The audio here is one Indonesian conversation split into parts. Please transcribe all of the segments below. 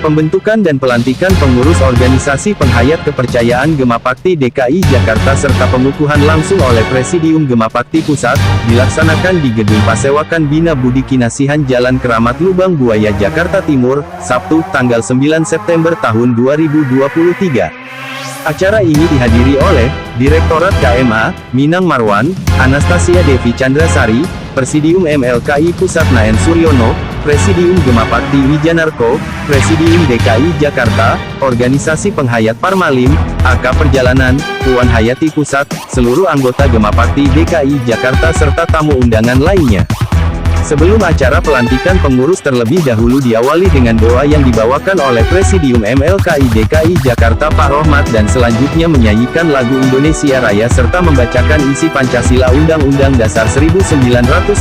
Pembentukan dan pelantikan pengurus organisasi penghayat kepercayaan Gemapakti DKI Jakarta serta pengukuhan langsung oleh Presidium Gemapakti Pusat, dilaksanakan di Gedung Pasewakan Bina Budi Kinasihan Jalan Keramat Lubang Buaya Jakarta Timur, Sabtu, tanggal 9 September tahun 2023. Acara ini dihadiri oleh Direktorat KMA, Minang Marwan, Anastasia Devi Chandrasari, Presidium MLKI Pusat Naen Suryono, Presidium Gemapakti Wijanarko, Presidium DKI Jakarta, Organisasi Penghayat Parmalim, AK Perjalanan, Puan Hayati Pusat, seluruh anggota Gemapakti DKI Jakarta serta tamu undangan lainnya. Sebelum acara pelantikan pengurus terlebih dahulu diawali dengan doa yang dibawakan oleh Presidium MLKI DKI Jakarta Pak Rohmat dan selanjutnya menyanyikan lagu Indonesia Raya serta membacakan isi Pancasila Undang-Undang Dasar 1945.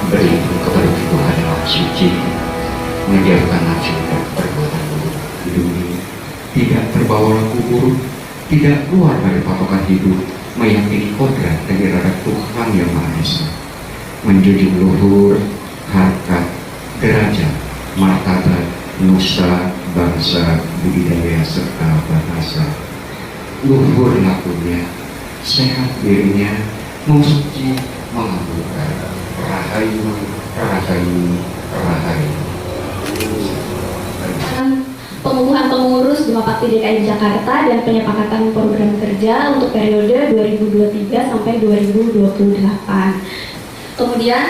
Beribu kepada Tuhan yang suci, menjauhkan nafsu dan perbuatan buruk di dunia, tidak terbawa laku buruk, tidak keluar dari patokan hidup, meyakini kodrat dan iradat Tuhan yang Maha Esa, menjunjung luhur, harkat, derajat, martabat, nusa, bangsa, budidaya serta bahasa. Luhur lakunya, sehat dirinya, musuci, mengabulkan. Rahayu, rahayu, rahayu. Pengukuhan pengurus Gemapakti DKI Jakarta dan penyepakatan program kerja untuk periode 2023 sampai 2028. Kemudian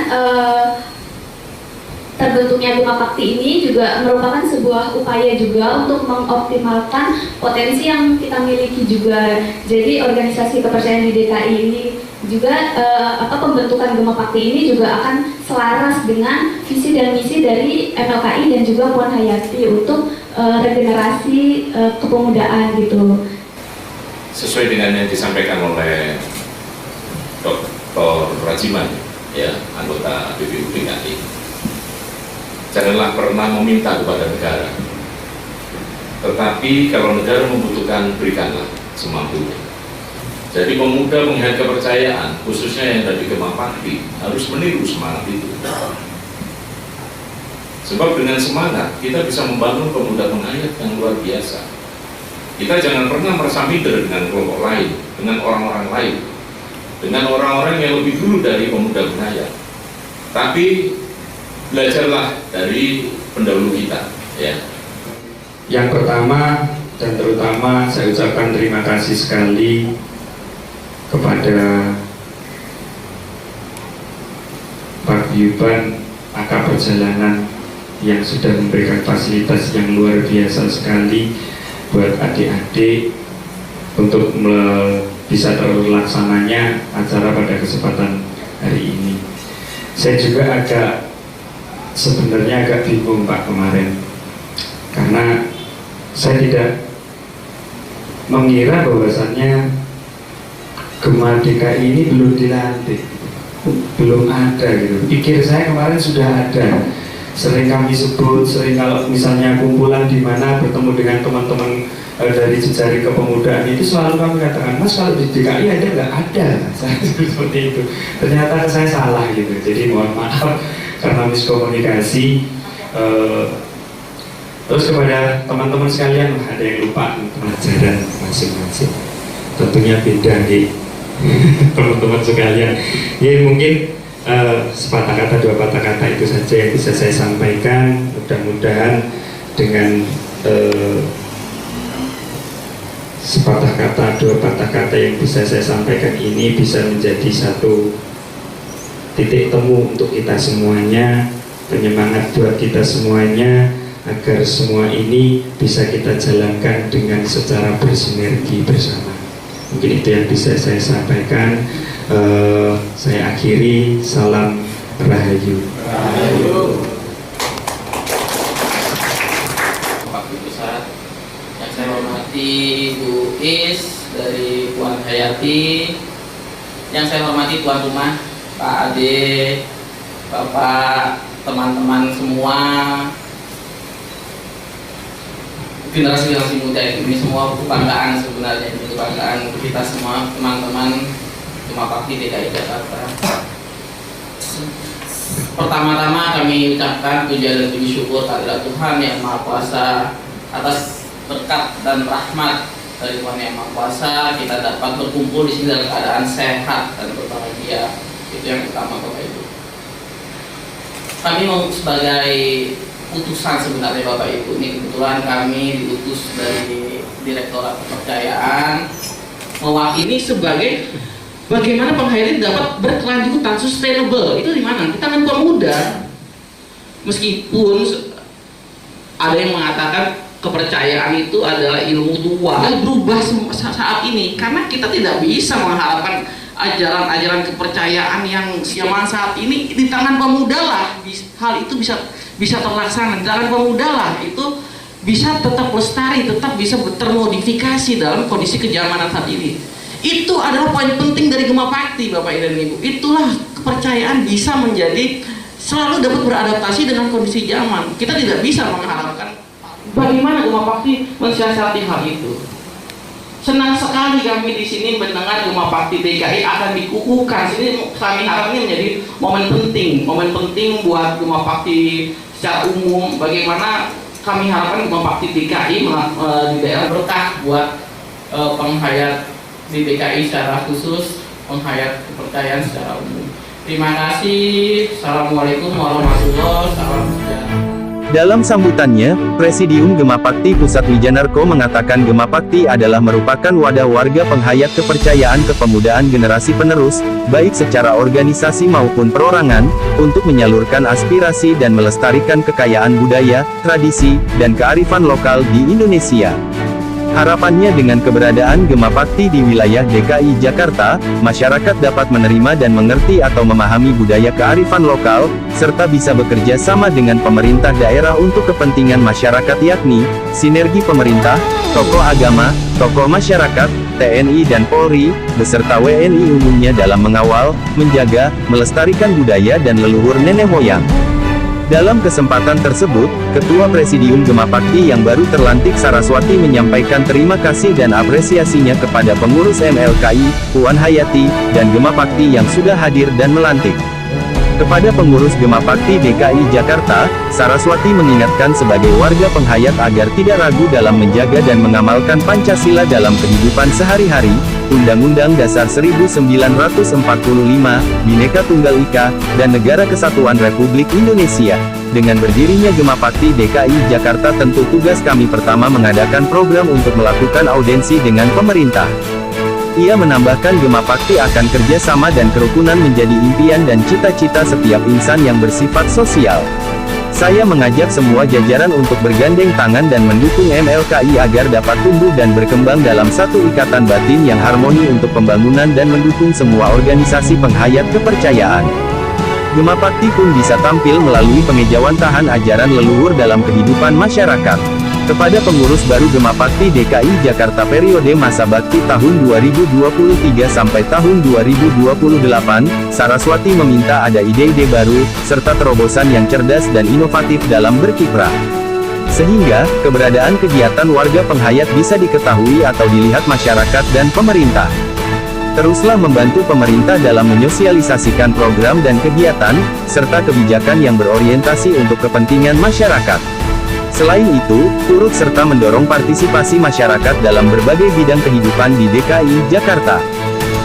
terbentuknya Gemapakti ini juga merupakan sebuah upaya juga untuk mengoptimalkan potensi yang kita miliki juga. Jadi organisasi kepercayaan di DKI ini juga pembentukan Gemapakti ini juga akan selaras dengan visi dan misi dari MLKI dan juga Puan Hayati untuk regenerasi kepemudaan gitu. Sesuai dengan yang disampaikan oleh Dr. Rajiman, ya, anggota BPU DKI, janganlah pernah meminta kepada negara, tetapi kalau negara membutuhkan, berikanlah semampunya. Jadi pemuda penghayat kepercayaan, khususnya yang dari Gemapakti, harus meniru semangat itu. Sebab dengan semangat, kita bisa membangun pemuda penghayat yang luar biasa. Kita jangan pernah merasa minder dengan kelompok lain, dengan orang-orang lain, dengan orang-orang yang lebih dulu dari pemuda penghayat. Tapi belajarlah dari pendahulu kita, ya. Yang pertama dan terutama saya ucapkan terima kasih sekali kepada Pak Guyuban AK Perjalanan yang sudah memberikan fasilitas yang luar biasa sekali buat adik-adik untuk bisa terlaksananya acara pada kesempatan hari ini. Saya juga sebenarnya agak bingung Pak kemarin, karena saya tidak mengira bahwasannya Gema DKI ini belum dilantik, belum ada gitu. Pikir saya kemarin sudah ada. Sering kami sebut, sering kalau misalnya kumpulan di mana bertemu dengan teman-teman dari jejaring kepemudaan itu selalu kami katakan, Mas kalau di DKI ada nggak? Ada. Saya seperti itu. Ternyata saya salah gitu. Jadi mohon maaf karena miskomunikasi. Terus kepada teman-teman sekalian, ada yang lupa pelajaran masing-masing. Tentunya beda nih, teman-teman sekalian. Ya mungkin sepatah kata, dua patah kata itu saja yang bisa saya sampaikan. Mudah-mudahan dengan sepatah kata, dua patah kata yang bisa saya sampaikan ini bisa menjadi satu titik temu untuk kita semuanya, penyemangat buat kita semuanya, agar semua ini bisa kita jalankan dengan secara bersinergi bersama. Mungkin itu yang bisa saya sampaikan. Saya akhiri, salam Rahayu. Bapak Ibu Pusat, yang saya hormati Bu Is dari Puan Hayati, yang saya hormati tuan rumah Pak Ade, Bapak, teman-teman semua, generasi muda ini semua kebanggaan sebenarnya, ini kebanggaan kita semua, teman-teman Gemapakti DKI Jakarta. Pertama-tama kami ucapkan puja dan puji syukur kehadirat Tuhan Yang Maha Kuasa atas berkat dan rahmat dari Tuhan Yang Maha Kuasa kita dapat berkumpul di sini dalam keadaan sehat dan berbahagia. Itu yang utama, Bapak Ibu. Kami mau sebagai utusan sebenarnya Bapak Ibu, ini kebetulan kami diutus dari Direktorat Kepercayaan mewakili sebagai bagaimana penghayatan dapat berkelanjutan sustainable. Itu di mana? Kita kan pemuda. Meskipun ada yang mengatakan kepercayaan itu adalah ilmu tua yang berubah saat ini, karena kita tidak bisa mengharapkan ajaran-ajaran kepercayaan yang zaman saat ini di tangan pemuda lah hal itu bisa terlaksana. Di tangan pemuda lah itu bisa tetap lestari, tetap bisa termodifikasi dalam kondisi kenyamanan saat ini. Itu adalah poin penting dari Gemapakti, Bapak dan Ibu. Itulah kepercayaan bisa menjadi selalu dapat beradaptasi dengan kondisi zaman. Kita tidak bisa mengharapkan bagaimana Gemapakti mensiasati hal itu. Senang sekali kami di sini mendengar Gemapakti DKI akan dikukuhkan. Ini kami harap ini menjadi momen penting buat Gemapakti secara umum. Bagaimana kami harapkan Gemapakti DKI di daerah berkah buat penghayat di DKI secara khusus, penghayat kepercayaan secara umum. Terima kasih. Assalamualaikum warahmatullahi wabarakatuh. Dalam sambutannya, Presidium Gemapakti Pusat Wijanarko mengatakan Gemapakti adalah merupakan wadah warga penghayat kepercayaan kepemudaan generasi penerus, baik secara organisasi maupun perorangan, untuk menyalurkan aspirasi dan melestarikan kekayaan budaya, tradisi, dan kearifan lokal di Indonesia. Harapannya dengan keberadaan Gemapakti di wilayah DKI Jakarta, masyarakat dapat menerima dan mengerti atau memahami budaya kearifan lokal, serta bisa bekerja sama dengan pemerintah daerah untuk kepentingan masyarakat, yakni sinergi pemerintah, tokoh agama, tokoh masyarakat, TNI dan Polri, beserta WNI umumnya dalam mengawal, menjaga, melestarikan budaya dan leluhur nenek moyang. Dalam kesempatan tersebut, Ketua Presidium Gemapakti yang baru terlantik Saraswati menyampaikan terima kasih dan apresiasinya kepada pengurus MLKI, Puan Hayati, dan Gemapakti yang sudah hadir dan melantik. Kepada pengurus Gemapakti DKI Jakarta, Saraswati mengingatkan sebagai warga penghayat agar tidak ragu dalam menjaga dan mengamalkan Pancasila dalam kehidupan sehari-hari, Undang-Undang Dasar 1945, Bhinneka Tunggal Ika, dan Negara Kesatuan Republik Indonesia. Dengan berdirinya Gemapakti DKI Jakarta, tentu tugas kami pertama mengadakan program untuk melakukan audensi dengan pemerintah. Ia menambahkan Gemapakti akan kerjasama dan kerukunan menjadi impian dan cita-cita setiap insan yang bersifat sosial. Saya mengajak semua jajaran untuk bergandeng tangan dan mendukung MLKI agar dapat tumbuh dan berkembang dalam satu ikatan batin yang harmoni untuk pembangunan dan mendukung semua organisasi penghayat kepercayaan. Gemapakti pun bisa tampil melalui pengejawantahan ajaran leluhur dalam kehidupan masyarakat. Kepada pengurus baru Gemapakti DKI Jakarta periode masa bakti tahun 2023 sampai tahun 2028, Saraswati meminta ada ide-ide baru, serta terobosan yang cerdas dan inovatif dalam berkiprah. Sehingga, keberadaan kegiatan warga penghayat bisa diketahui atau dilihat masyarakat dan pemerintah. Teruslah membantu pemerintah dalam menyosialisasikan program dan kegiatan, serta kebijakan yang berorientasi untuk kepentingan masyarakat. Selain itu, turut serta mendorong partisipasi masyarakat dalam berbagai bidang kehidupan di DKI Jakarta.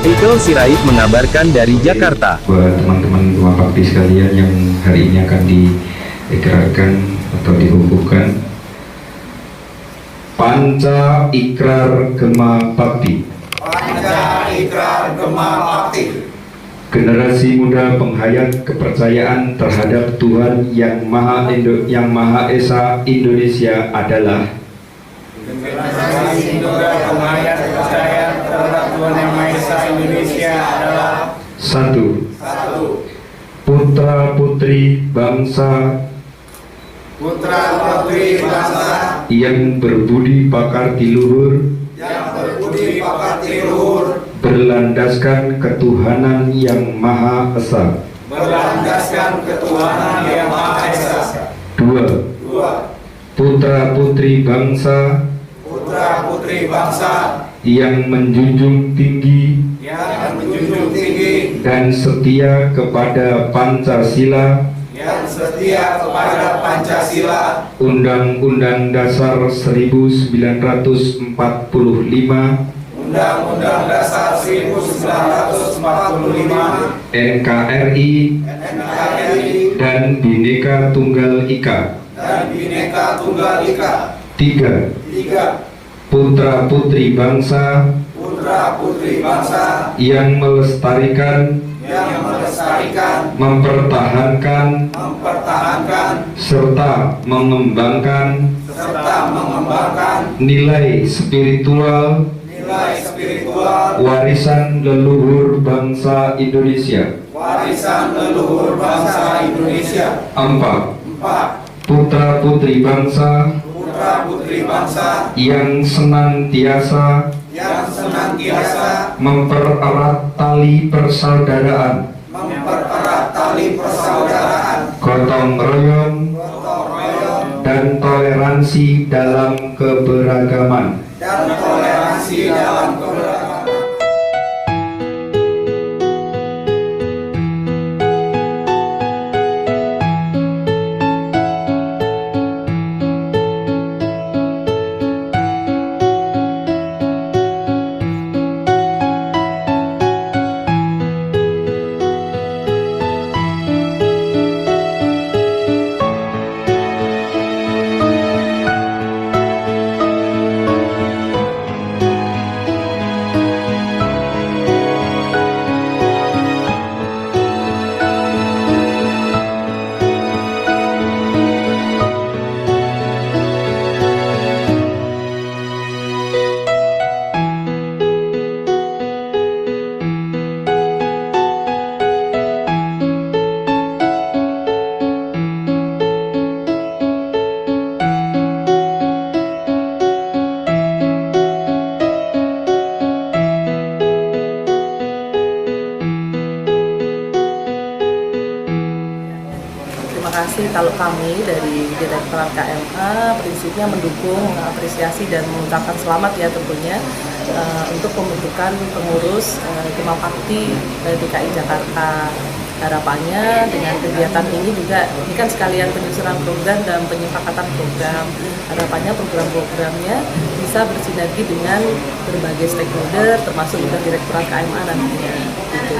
Eagle Sirait mengabarkan dari Jakarta. Buat teman-teman Gema Bakti sekalian yang hari ini akan diikrarkan atau dihukumkan, Panca Ikrar Gema Bakti. Panca Ikrar Gema Bakti. Generasi muda penghayat kepercayaan terhadap Tuhan yang Maha Esa Indonesia adalah Generasi muda penghayat kepercayaan terhadap Tuhan yang Maha Esa Indonesia adalah 1. 1. Putra-putri bangsa Putra-putri bangsa yang berbudi pekerti luhur, yang berbudi pekerti luhur, berlandaskan ketuhanan yang Maha Esa. berlandaskan ketuhanan yang Maha Esa. 2. 2. Putra-putri bangsa Putra-putri bangsa yang menjunjung tinggi yang menjunjung tinggi, dan setia kepada Pancasila, yang setia kepada Pancasila, Undang-Undang Dasar 1945, Undang-Undang Dasar 1945, NKRI, NKRI, dan Bhinneka Tunggal Ika. dan Bhinneka Tunggal Ika. 3. 3. Putra-putri bangsa Putra-putri bangsa yang melestarikan, yang melestarikan, mempertahankan, serta mengembangkan nilai spiritual nilai spiritual, warisan leluhur bangsa Indonesia. warisan leluhur bangsa Indonesia. 4. 4. Putra-putri bangsa Putra-putri bangsa yang senantiasa yang senantiasa mempererat tali persaudaraan, mempererat tali persaudaraan, gotong royong, gotong royong, dan toleransi dalam keberagaman. dan toleransi dalam keberagaman. Terima kasih. Kalau kami dari Direktorat KMA prinsipnya mendukung, mengapresiasi dan mengucapkan selamat ya tentunya untuk pembentukan pengurus Gema Bakti DKI Jakarta. Harapannya dengan kegiatan ini juga, ini kan sekalian penyusunan program dan penyepakatan program. Harapannya program-programnya bisa bersinergi dengan berbagai stakeholder, termasuk juga Direktorat KMA nantinya. Gitu.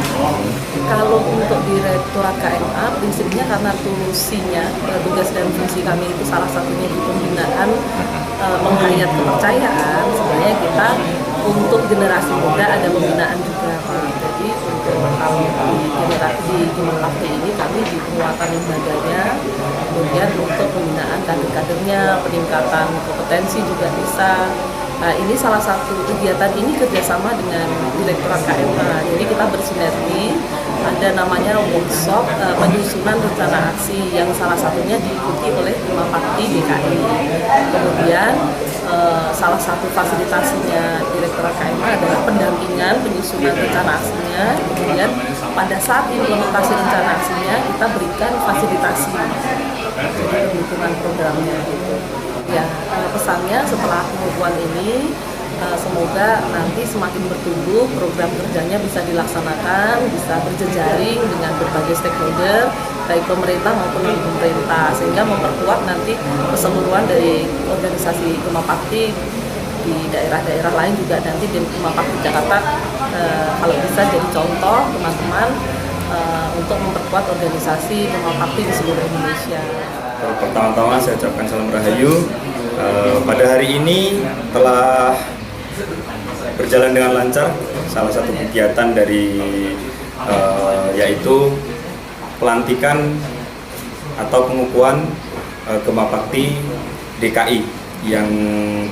Kalau untuk Direktorat KMA, prinsipnya karena tusinya, tugas dan fungsi kami itu salah satunya di pembinaan menghayat kepercayaan. Sebenarnya kita untuk generasi muda ada pembinaan juga, Pak. Jadi untuk kami di Gema Bakti ini kami di penguatan lembaganya, kemudian untuk pembinaan kader-kadernya, peningkatan kompetensi juga bisa. Nah, ini salah satu kegiatan ini kerjasama dengan Direktorat KMA. Jadi kita bersinergi, ada namanya workshop penyusunan rencana aksi yang salah satunya diikuti oleh Gema Bakti DKI. Kemudian salah satu fasilitasinya Direktorat KMA adalah pendampingan penyusunan rencana aksinya. Kemudian pada saat implementasi rencana aksinya kita berikan fasilitasi, jadi dukungan programnya gitu. Ya, pesannya setelah pengukuhan ini Semoga nanti semakin bertumbuh, program kerjanya bisa dilaksanakan, bisa berjejaring dengan berbagai stakeholder, baik pemerintah maupun non-pemerintah, sehingga memperkuat nanti keseluruhan dari organisasi Gema Bakti di daerah-daerah lain juga. Nanti di Gema Bakti Jakarta kalau bisa jadi contoh teman-teman untuk memperkuat organisasi Gema Bakti di seluruh Indonesia. Pertama-tama saya ucapkan salam rahayu. Pada hari ini telah berjalan dengan lancar salah satu kegiatan dari yaitu pelantikan atau pengukuhan Gema Bakti DKI yang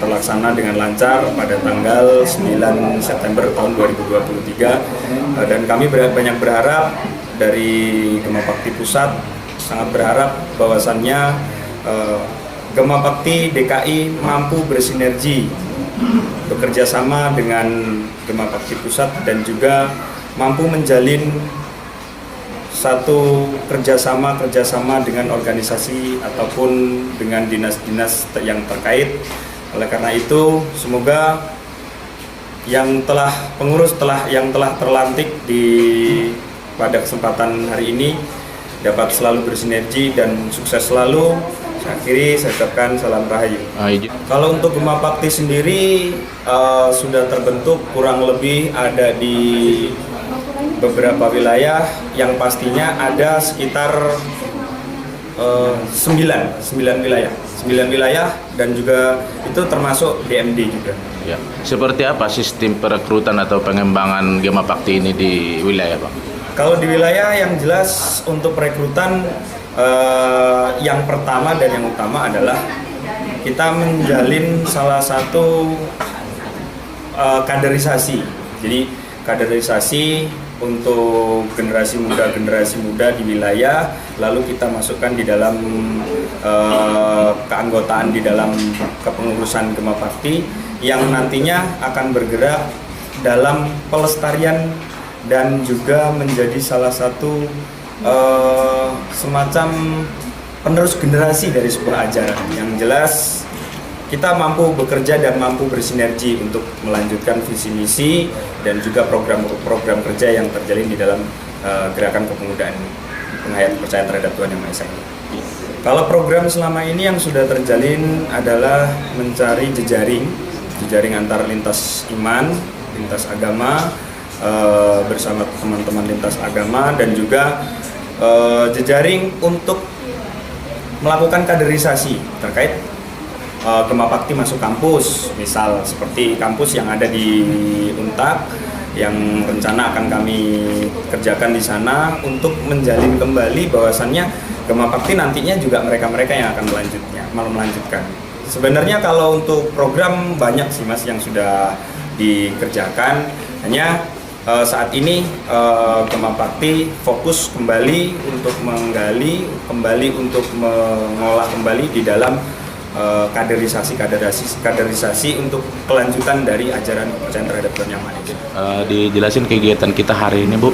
terlaksana dengan lancar pada tanggal 9 September tahun 2023, dan kami banyak berharap dari Gema Bakti Pusat, sangat berharap bahwasannya Gema Bakti DKI mampu bersinergi bekerja sama dengan Gema Bakti Pusat dan juga mampu menjalin satu kerjasama dengan organisasi ataupun dengan dinas-dinas yang terkait. Oleh karena itu, semoga yang telah terlantik pada kesempatan hari ini dapat selalu bersinergi dan sukses selalu. Akhirnya saya ucapkan salam rahayu. Kalau untuk Gema Bakti sendiri sudah terbentuk kurang lebih ada di beberapa wilayah, yang pastinya ada sekitar 9 wilayah dan juga itu termasuk DMD juga. Ya. Seperti apa sistem perekrutan atau pengembangan Gema Bakti ini di wilayah, Pak? Kalau di wilayah yang jelas untuk perekrutan, yang pertama dan yang utama adalah kita menjalin salah satu kaderisasi. Jadi kaderisasi untuk generasi muda di wilayah, lalu kita masukkan di dalam keanggotaan di dalam kepengurusan Gema Bakti yang nantinya akan bergerak dalam pelestarian dan juga menjadi salah satu semacam penerus generasi dari sebuah ajaran. Yang jelas kita mampu bekerja dan mampu bersinergi untuk melanjutkan visi misi dan juga program kerja yang terjalin di dalam gerakan kepemudaan penghayat kepercayaan terhadap Tuhan Yang Maha Esa ini. Kalau program selama ini yang sudah terjalin adalah mencari jejaring antar lintas iman, lintas agama, bersama teman-teman lintas agama, dan juga jejaring untuk melakukan kaderisasi terkait Gema Bakti masuk kampus, misal seperti kampus yang ada di Untak yang rencana akan kami kerjakan di sana untuk menjalin kembali bahwasannya Gema Bakti nantinya juga mereka-mereka yang akan melanjutkan. Sebenarnya kalau untuk program banyak sih Mas yang sudah dikerjakan, hanya saat ini Gema Bakti fokus kembali untuk menggali kembali, untuk mengolah kembali di dalam kaderisasi untuk kelanjutan dari ajaran kepercayaan terhadap Tuhan Yang Maha Esa. Dijelasin kegiatan kita hari ini, Bu.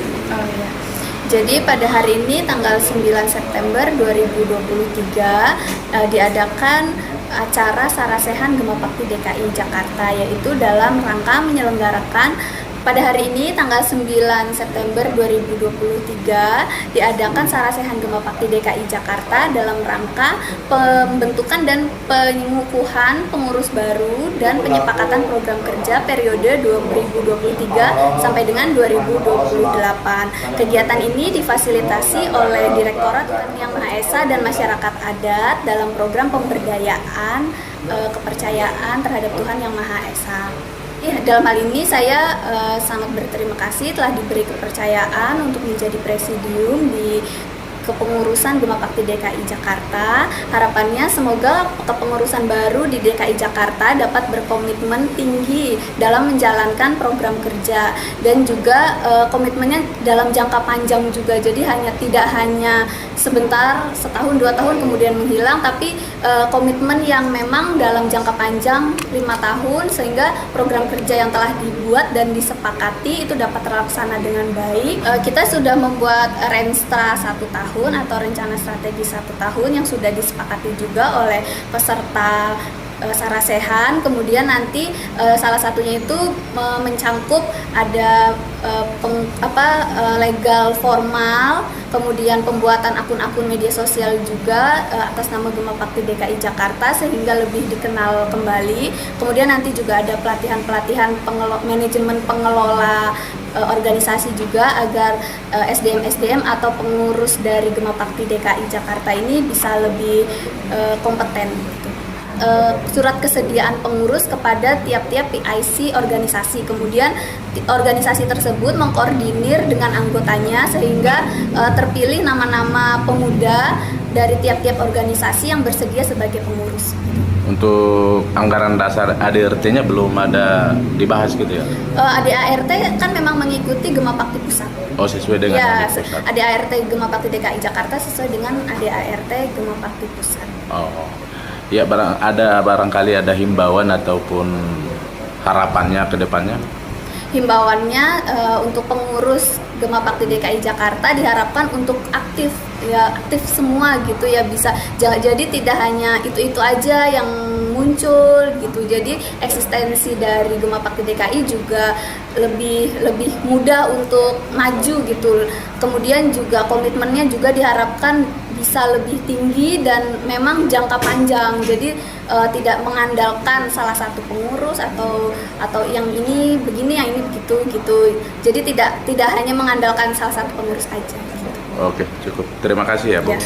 Jadi pada hari ini tanggal 9 September 2023 diadakan acara Sarasehan Gema Bakti DKI Jakarta, yaitu dalam rangka menyelenggarakan pada hari ini tanggal 9 September 2023 diadakan Sarasehan Gema Bakti DKI Jakarta dalam rangka pembentukan dan pengukuhan pengurus baru dan penyepakatan program kerja periode 2023 sampai dengan 2028. Kegiatan ini difasilitasi oleh Direktorat Tuhan Yang Maha Esa dan Masyarakat Adat dalam program pemberdayaan kepercayaan terhadap Tuhan Yang Maha Esa. Ya, dalam hal ini saya sangat berterima kasih telah diberi kepercayaan untuk menjadi presidium di kepengurusan Gema Bakti DKI Jakarta. Harapannya semoga kepengurusan baru di DKI Jakarta dapat berkomitmen tinggi dalam menjalankan program kerja dan juga komitmennya dalam jangka panjang juga. Jadi tidak hanya sebentar, setahun, 2 tahun kemudian menghilang, tapi komitmen yang memang dalam jangka panjang 5 tahun sehingga program kerja yang telah dibuat dan disepakati itu dapat terlaksana dengan baik. Kita sudah membuat Renstra 1 tahun atau rencana strategi 1 tahun yang sudah disepakati juga oleh peserta Sarasehan, kemudian nanti salah satunya itu mencangkup ada legal formal, kemudian pembuatan akun-akun media sosial juga atas nama Gema Bakti DKI Jakarta sehingga lebih dikenal kembali. Kemudian nanti juga ada pelatihan-pelatihan manajemen pengelola organisasi juga agar SDM atau pengurus dari Gema Bakti DKI Jakarta ini bisa lebih kompeten gitu. Surat kesediaan pengurus kepada tiap-tiap PIC organisasi. Kemudian organisasi tersebut mengkoordinir dengan anggotanya sehingga terpilih nama-nama pemuda dari tiap-tiap organisasi yang bersedia sebagai pengurus. Untuk anggaran dasar ADRT-nya belum ada dibahas gitu ya? ADART kan memang mengikuti Gema Bakti Pusat. Oh, sesuai dengan ya, pusat. ADART Gema Bakti DKI Jakarta sesuai dengan ADART Gema Bakti Pusat. Oh. Ya, barangkali ada himbauan ataupun harapannya ke depannya? Himbauannya untuk pengurus Gema Bakti DKI Jakarta diharapkan untuk aktif semua gitu ya, bisa jadi tidak hanya itu aja yang muncul gitu. Jadi eksistensi dari Gema Bakti DKI juga lebih mudah untuk maju gitu. Kemudian juga komitmennya juga diharapkan bisa lebih tinggi dan memang jangka panjang. Jadi tidak mengandalkan salah satu pengurus atau yang ini begini, yang ini begitu gitu. Jadi tidak hanya mengandalkan salah satu pengurus aja. Oke, cukup. Terima kasih ya, Bu. Ya.